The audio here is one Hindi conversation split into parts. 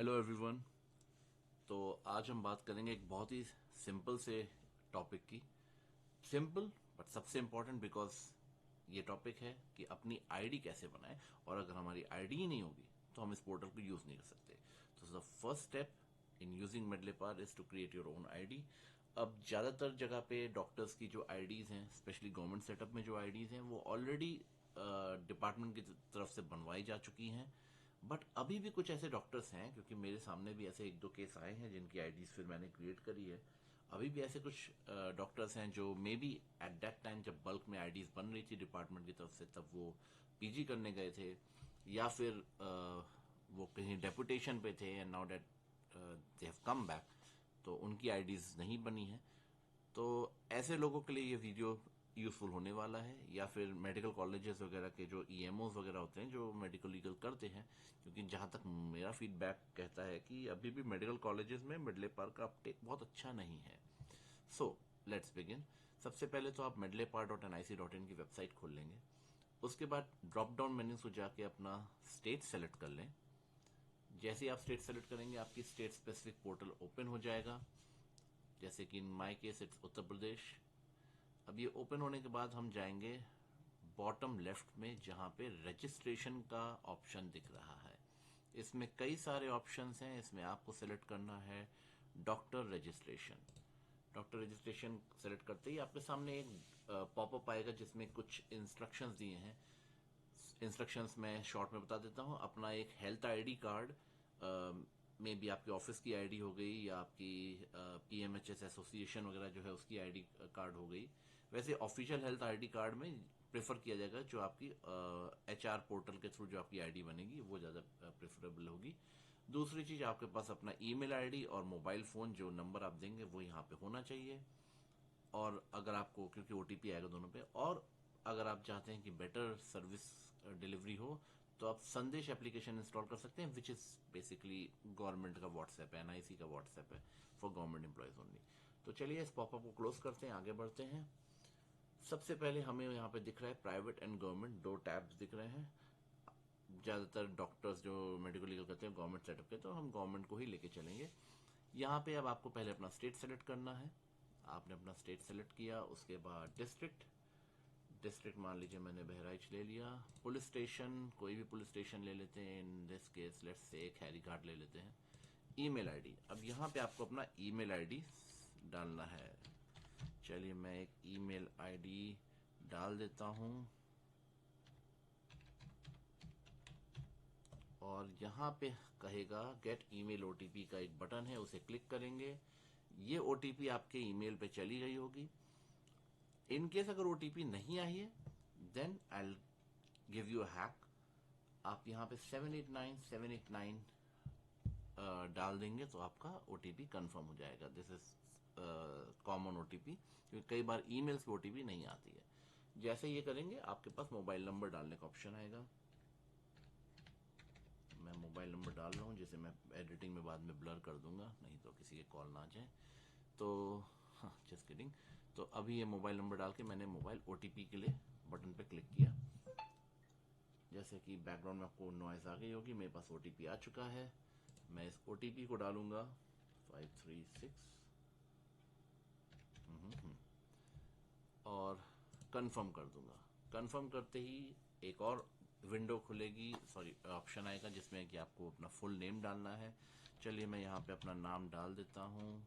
Hello everyone. तो आज हम बात करेंगे एक बहुत ही सिंपल से टॉपिक की। सिंपल बट सबसे इम्पोर्टेंट, बिकॉज ये टॉपिक है कि अपनी आईडी कैसे बनाएं, और अगर हमारी आईडी ही नहीं होगी तो हम इस पोर्टल को यूज नहीं कर सकते। तो the first step in using मेडलेपार is to create your own ID. अब ज्यादातर जगह पे डॉक्टर्स की जो आईडीज हैं, स्पेशली गवर्नमेंट सेटअप में जो आईडीज हैं, वो ऑलरेडी डिपार्टमेंट की तरफ से बनवाई जा चुकी हैं। बट अभी भी कुछ ऐसे डॉक्टर्स हैं, क्योंकि मेरे सामने भी ऐसे एक दो केस आए हैं जिनकी आईडीज फिर मैंने क्रिएट करी है। अभी भी ऐसे कुछ डॉक्टर्स हैं जो may be at that time जब बल्क में आईडीज बन रही थी डिपार्टमेंट की तरफ से, तब वो पीजी करने गए थे, या फिर वो कहीं डेपुटेशन पे थे and now that they have come back, तो उनकी आईडीज नहीं बनी है। तो ऐसे लोगों के लिए ये वीडियो यूजफुल होने वाला है, या फिर मेडिकल कॉलेजेस वगैरह के जो ईएमओज वगैरह होते हैं जो मेडिकल लीगल करते हैं, क्योंकि जहां तक मेरा फीडबैक कहता है कि अभी भी मेडिकल कॉलेजेस में मेडलेपार का अपटेक बहुत अच्छा नहीं है। So let's begin. सबसे पहले तो आप medlepar.nic.in की वेबसाइट खोल लेंगे। उसके बाद ड्रॉप डाउन मेन्यू से जाके अपना स्टेट सेलेक्ट कर लें। जैसे ही आप स्टेट सेलेक्ट करेंगे आपकी स्टेट स्पेसिफिक पोर्टल ओपन हो जाएगा, जैसे कि इन my case it's Uttar Pradesh. अब ये ओपन होने के बाद हम जाएंगे बॉटम लेफ्ट में, जहां पे रजिस्ट्रेशन का ऑप्शन दिख रहा है। इसमें कई सारे ऑप्शंस हैं, इसमें आपको सेलेक्ट करना है doctor registration. Doctor registration select करते ही आपके सामने एक पॉपअप आएगा जिसमें कुछ इंस्ट्रक्शंस दिए हैं। इंस्ट्रक्शंस मैं शॉर्ट में बता देता हूं। अपना एक हेल्थ आईडी कार्ड, में भी आपकी ऑफिस की आईडी हो गई, या आपकी पीएमएचएस एसोसिएशन वगैरह जो है उसकी आईडी कार्ड हो गई। वैसे ऑफिशियल हेल्थ आईडी कार्ड में प्रेफर किया जाएगा जो आपकी एचआर पोर्टल के थ्रू जो आपकी आईडी बनेगी वो ज्यादा प्रेफरेबल होगी। दूसरी चीज, आपके पास अपना ईमेल आईडी और मोबाइल फोन, जो नंबर आप देंगे वो यहाँ पे होना चाहिए। और अगर आपको, क्योंकि ओटीपी आएगा दोनों पे, और अगर आप चाहते हैं कि बेटर सर्विस डिलीवरी हो, तो आप संदेश एप्लीकेशन इंस्टॉल कर सकते हैं, विच इज बेसिकली गवर्नमेंट का व्हाट्सएप है, एनआईसी का व्हाट्सएप है, फॉर गवर्नमेंट एम्प्लॉयज ओनली। तो चलिए इस पॉपअप को क्लोज करते हैं, आगे बढ़ते हैं। सबसे पहले हमें यहाँ पे दिख रहा है प्राइवेट एंड गवर्नमेंट, दो टैब्स दिख रहे हैं। ज्यादातर डॉक्टर्स जो मेडिकल लीगल करते हैं गवर्नमेंट सेटअप के, तो हम गवर्नमेंट को ही लेके चलेंगे। यहाँ पे अब आपको पहले अपना स्टेट सेलेक्ट करना है। आपने अपना स्टेट सेलेक्ट किया, उसके बाद डिस्ट्रिक्ट। डिस्ट्रिक्ट मान लीजिए मैंने बहराइच ले लिया। पुलिस स्टेशन, कोई भी पुलिस स्टेशन ले लेते हैं, in this case let's say एक हैरी घाट ले लेते हैं। ईमेल आईडी, अब यहाँ पे आपको अपना ईमेल आईडी डालना है। चलिए मैं एक ईमेल आईडी डाल देता हूँ, और यहाँ पे कहेगा गेट ईमेल ओटीपी का एक बटन है, उसे क्लिक करेंगे। ये ओटीपी आपके ईमेल पे चली गई होगी। इन केस अगर ओटीपी नहीं आई है, then I give you hack. आप यहाँ पे 789 डाल देंगे तो आपका ओटीपी कंफर्म हो जाएगा। दिस इज कॉमन ओटीपी, क्योंकि कई बार ईमेल्स पे ओटीपी नहीं आती है। जैसे ये करेंगे आपके पास मोबाइल नंबर डालने का ऑप्शन आएगा। मैं मोबाइल नंबर डाल रहा हूँ, जिसे मैं एडिटिंग में बाद में ब्लर कर दूंगा, नहीं तो किसी के कॉल ना आ जाए। तो हाँ, जस्ट किडिंग। तो अभी ये मोबाइल नंबर डाल के मैंने मोबाइल ओटीपी के लिए बटन पे क्लिक किया। जैसे कि बैकग्राउंड में आपको नॉइज आ गई होगी, मेरे पास ओटीपी आ चुका है। मैं इस ओटीपी को डालूंगा 536 और कंफर्म कर दूंगा। कंफर्म करते ही एक और विंडो खुलेगी, सॉरी ऑप्शन आएगा, जिसमें कि आपको अपना फुल नेम डालना है। चलिए मैं यहाँ पे अपना नाम डाल देता हूँ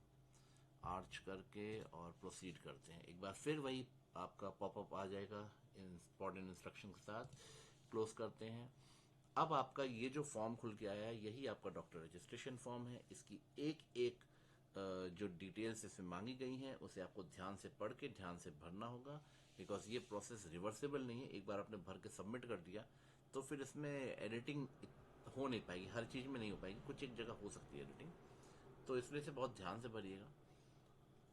आर्च करके, और प्रोसीड करते हैं। एक बार फिर वही आपका पॉपअप आ जाएगा इंपॉर्टेंट इंस्ट्रक्शन के साथ। क्लोज करते हैं। अब आपका ये जो फॉर्म खुल के आया है, यही आपका डॉक्टर रजिस्ट्रेशन फॉर्म है। इसकी एक एक जो डिटेल्स इसमें मांगी गई हैं उसे आपको ध्यान से पढ़ के ध्यान से भरना होगा, बिकॉज ये प्रोसेस रिवर्सेबल नहीं है। एक बार आपने भर के सबमिट कर दिया तो फिर इसमें एडिटिंग हो नहीं पाएगी, हर चीज में नहीं हो पाएगी, कुछ एक जगह हो सकती है एडिटिंग। तो इसलिए से बहुत ध्यान से भरिएगा।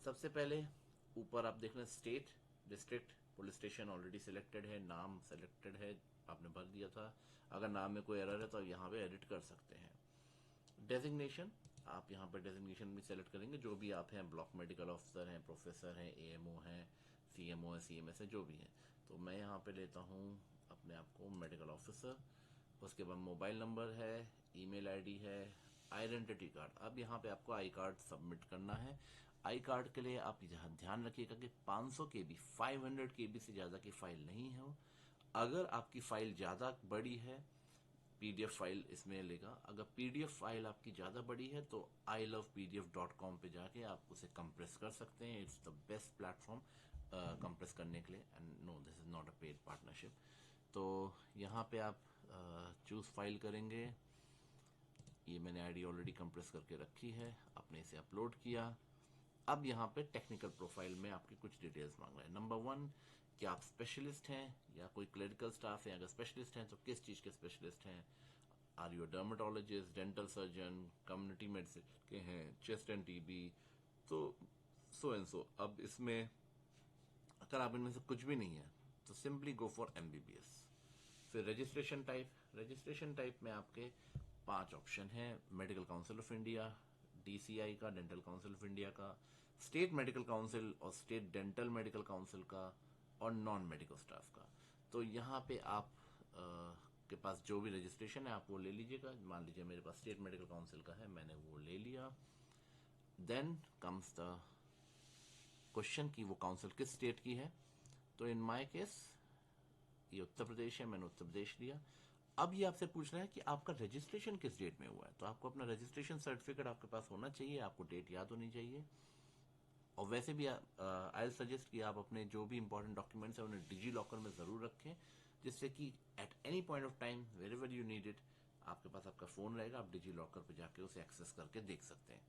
सबसे पहले ऊपर आप देख रहे हैं state, district, police station already selected है, नाम सेलेक्टेड है, आपने भर दिया था। अगर नाम में कोई एरर है तो आप यहाँ पे एडिट कर सकते हैं। डेजिग्नेशन, आप यहाँ पर डेजिग्नेशन भी सेलेक्ट करेंगे, जो भी आप हैं, ब्लॉक मेडिकल ऑफिसर हैं, प्रोफेसर हैं, एएमओ हैं, सीएमओ है, सीएमएस है, जो भी है। तो मैं यहाँ पे लेता हूँ अपने आप को मेडिकल ऑफिसर। उसके बाद मोबाइल नंबर है, ईमेल आईडी है, आइडेंटिटी कार्ड। अब यहाँ पे आपको आई कार्ड सबमिट करना है। आई कार्ड के लिए आप यहाँ ध्यान रखिएगा कि 500 KB 500 KB से ज़्यादा की फाइल नहीं हो। अगर आपकी फाइल ज़्यादा बड़ी है, पीडीएफ फाइल इसमें लेगा। अगर पीडीएफ फाइल आपकी ज़्यादा बड़ी है तो ilovepdf.com पे जाके आप उसे कंप्रेस कर सकते हैं। It's the best platform compress करने के लिए, and no this is not a paid partnership. तो यहाँ पे आप चूज फाइल करेंगे। ये मैंने आईडी ऑलरेडी कंप्रेस करके रखी है, आपने इसे अपलोड किया। अब यहाँ पे टेक्निकल प्रोफाइल में आपकी कुछ डिटेल्स मांग रहा है। नंबर 1, क्या आप स्पेशलिस्ट हैं या कोई क्लिनिकल स्टाफ है? अगर स्पेशलिस्ट हैं तो किस चीज़ के स्पेशलिस्ट हैं? Are you dermatologist, dental surgeon, community medicine के हैं, चेस्ट एंड टीबी, तो सो एंड सो। अब इसमें अगर आप इनमें से कुछ भी नहीं है तो सिंपली गो फॉर एमबीबीएस। फिर रजिस्ट्रेशन टाइप में आपके 5 ऑप्शन हैं। Medical council of India, DCI का, डेंटल काउंसिल ऑफ इंडिया का, स्टेट मेडिकल काउंसिल और स्टेट डेंटल मेडिकल काउंसिल का, और नॉन मेडिकल स्टाफ का। तो यहाँ पे आप के पास जो भी रजिस्ट्रेशन है आप वो ले लीजिएगा। मान लीजिए मेरे पास स्टेट मेडिकल काउंसिल का है, मैंने वो ले लिया। देन कम्स द क्वेश्चन कि वो काउंसिल किस स्टेट की है। तो इन माय केस ये उत्तर प्रदेश है, मैंने उत्तर प्रदेश लिया। अब ये आपसे पूछ रहा है कि आपका रजिस्ट्रेशन किस डेट में हुआ है, तो आपको अपना रजिस्ट्रेशन सर्टिफिकेट आपके पास होना चाहिए, आपको डेट याद होनी चाहिए। और वैसे भी आई सजेस्ट कि आप अपने जो भी इंपॉर्टेंट डॉक्यूमेंट्स हैं उन्हें डिजी लॉकर में ज़रूर रखें, जिससे कि at any point of time wherever you need it, आपके पास आपका फ़ोन रहेगा, आप डिजी लॉकर पर जाके उसे एक्सेस करके देख सकते हैं।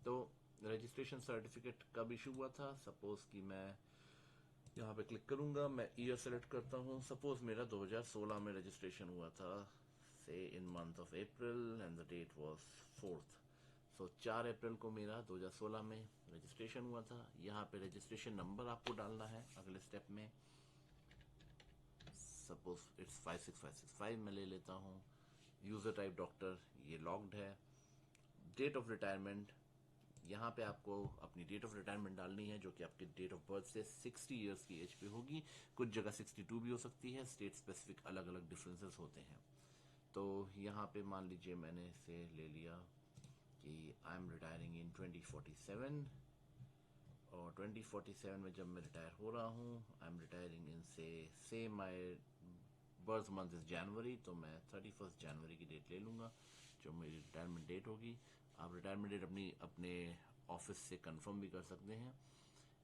तो रजिस्ट्रेशन सर्टिफिकेट कब इशू हुआ था? सपोज कि मैं यहाँ पे क्लिक करूंगा, मैं ईयर सेलेक्ट करता हूँ। सपोज मेरा 2016 में रजिस्ट्रेशन हुआ था, say in month of April, and the date was 4th। So 4 अप्रैल को मेरा 2016 में रजिस्ट्रेशन हुआ था। यहाँ पे रजिस्ट्रेशन नंबर आपको डालना है अगले स्टेप में। सपोज इट्स 56565 मैं ले लेता हूँ। यूजर टाइप डॉक्टर, ये लॉग्ड है। डेट ऑफ रिटायरमेंट, यहाँ पे आपको अपनी डेट ऑफ रिटायरमेंट डालनी है, जो कि आपके डेट ऑफ बर्थ से 60 इयर्स की एज पे होगी। कुछ जगह 62 भी हो सकती है, स्टेट स्पेसिफिक अलग अलग डिफरेंसेस होते हैं। तो यहाँ पे मान लीजिए मैंने इसे ले लिया कि आई एम रिटायरिंग इन 2047, और 2047 में जब मैं रिटायर हो रहा हूँ, आई एम रिटायरिंग इन से माई बर्थ मंथ इज जनवरी, तो मैं 31 जनवरी की डेट ले लूँगा जो मेरी रिटायरमेंट डेट होगी। आप रिटायरमेंट डेट अपने ऑफिस से कंफर्म भी कर सकते हैं।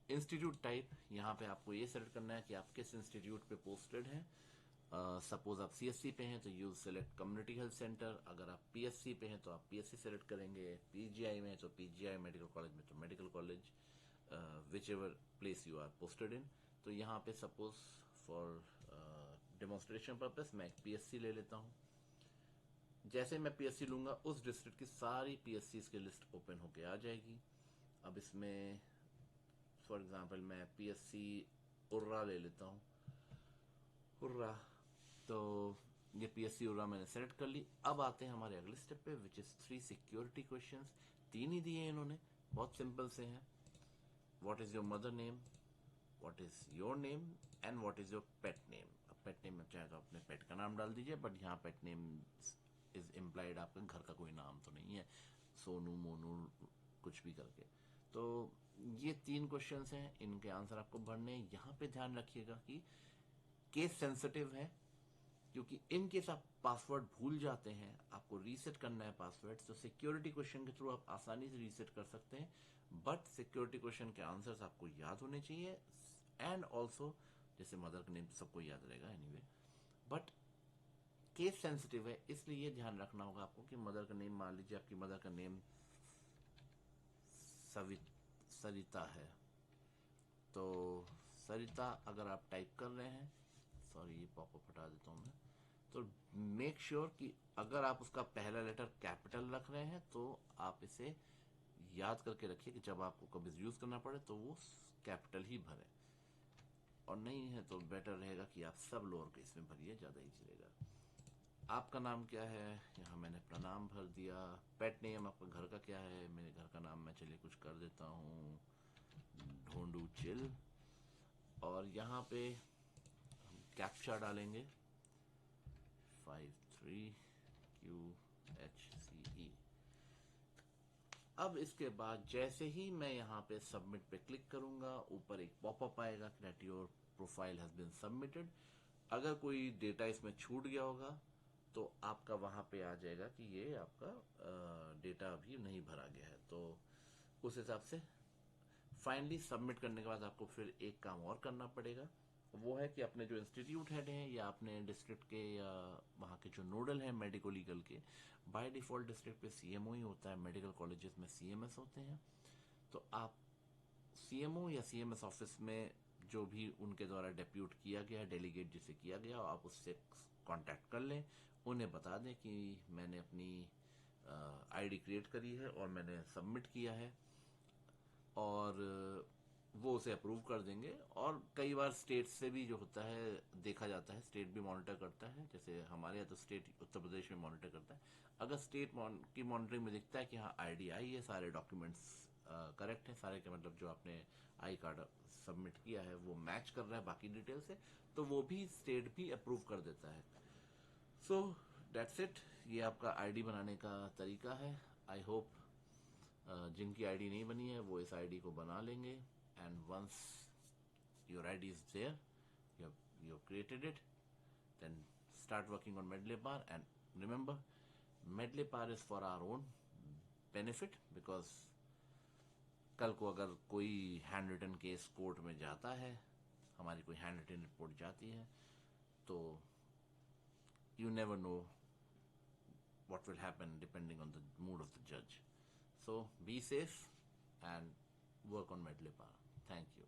इंस्टीट्यूट टाइप, यहाँ पे आपको ये सेलेक्ट करना है कि आप किस इंस्टीट्यूट पे पोस्टेड हैं। सपोज आप सीएससी पे हैं तो you select community health centre. अगर आप पीएससी पे हैं तो आप पीएससी सेलेक्ट करेंगे। पीजीआई में तो पीजीआई, मेडिकल कॉलेज में तो medical college, whichever place you are posted in. तो यहाँ पे सपोज फॉर डेमोन्स्ट्रेशन पर्पस मैं एक पीएससी ले लेता हूँ। जैसे मैं पीएससी लूंगा उस डिस्ट्रिक्ट की सारी पीएससी की लिस्ट ओपन होके आ जाएगी। अब इसमें फॉर एग्जांपल मैं पीएससी उर्रा ले लेता हूँ, उर्रा। तो ये पीएससी उर्रा मैंने सेलेक्ट कर ली। अब आते हैं हमारे अगले स्टेप पे, विच इज 3 सिक्योरिटी क्वेश्चंस। 3 ही दिए हैं इन्होंने, बहुत सिंपल से हैं। What is your mother name, what is your name, and what is your pet name. अब पेट नेम में चाहे तो अपने पेट का नाम डाल दीजिए, बट यहाँ पेट नेम इज इम्प्लाइड आपके घर का कोई नाम तो नहीं है, सोनू, मोनू, कुछ भी करके। तो ये 3 क्वेश्चंस हैं, इनके आंसर आपको भरने हैं। यहाँ पे ध्यान रखिएगा कि केस सेंसिटिव है, क्योंकि इन केस आप पासवर्ड भूल जाते हैं, आपको रीसेट करना है पासवर्ड, तो सिक्योरिटी क्वेश्चन के थ्रू आप आसानी से रीसेट कर सकते हैं। बट सिक्योरिटी क्वेश्चन के आंसर्स आपको याद होने चाहिए, एंड ऑल्सो जैसे मदर का नेम तो सबको याद रहेगा एनीवे, बट केस सेंसिटिव है, इसलिए ध्यान रखना होगा आपको कि मदर का नेम, मान लीजिए आपकी मदर का नेम सरिता है, तो सरिता अगर आप टाइप कर रहे हैं, सॉरी ये पॉपअप हटा देता हूँ मैं, तो मेक श्योर कि अगर आप उसका पहला लेटर कैपिटल रख रहे हैं तो आप इसे याद करके रखिए कि जब आपको कभी यूज करना पड़े तो वो कैपिटल ही भरे, और नहीं है तो बेटर रहेगा कि आप सब लोअर केस में भरिए, ज़्यादा ही चलेगा। आपका नाम क्या है, यहाँ मैंने अपना नाम भर दिया। पेट नेम आपका घर का क्या है, मेरे घर का नाम मैं चलिए कुछ कर देता हूँ, ढोंडू चिल। और यहाँ पे हम कैप्चा डालेंगे 53QHCE। अब इसके बाद जैसे ही मैं यहाँ पे सबमिट पे क्लिक करूंगा, ऊपर एक पॉपअप आएगा that your profile has been submitted. अगर कोई डेटा इसमें छूट गया होगा तो आपका वहां पे आ जाएगा कि ये आपका डेटा अभी नहीं भरा गया है। तो उस हिसाब से फाइनली सबमिट करने के बाद आपको फिर एक काम और करना पड़ेगा, वो है कि अपने जो इंस्टीट्यूट हेड हैं या अपने डिस्ट्रिक्ट के या वहाँ के जो नोडल हैं मेडिको लीगल के, बाय डिफॉल्ट डिस्ट्रिक्ट पे सीएमओ ही होता है, मेडिकल कॉलेजेस में सीएमएस होते हैं। तो आप सीएमओ या सीएमएस ऑफिस में जो भी उनके द्वारा डेप्यूट किया गया, डेलीगेट जिसे किया गया, आप उससे कांटेक्ट कर लें, उन्हें बता दें कि मैंने अपनी आईडी क्रिएट करी है और मैंने सबमिट किया है, और वो उसे अप्रूव कर देंगे। और कई बार स्टेट से भी जो होता है देखा जाता है, स्टेट भी मॉनिटर करता है, जैसे हमारे यहाँ तो स्टेट उत्तर प्रदेश में मॉनिटर करता है। अगर स्टेट की मॉनिटरिंग में दिखता है कि हाँ आईडी आई है, सारे डॉक्यूमेंट्स करेक्ट है, सारे के मतलब जो आपने आई कार्ड सबमिट किया है वो मैच कर रहा है बाकी डिटेल से, तो वो भी स्टेट भी अप्रूव कर देता है। सो दैट्स इट, ये आपका आईडी बनाने का तरीका है। आई होप जिनकी आईडी नहीं बनी है वो इस आईडी को बना लेंगे, and once your ID is there, you have created it, then start working on Medley and remember Medley is for our own benefit, because कल को अगर कोई हैंड रिटन केस कोर्ट में जाता है, हमारी कोई हैंड रिटन रिपोर्ट जाती है, तो you never know what will happen depending on the mood of the judge. So be safe and work on Medley. Thank you.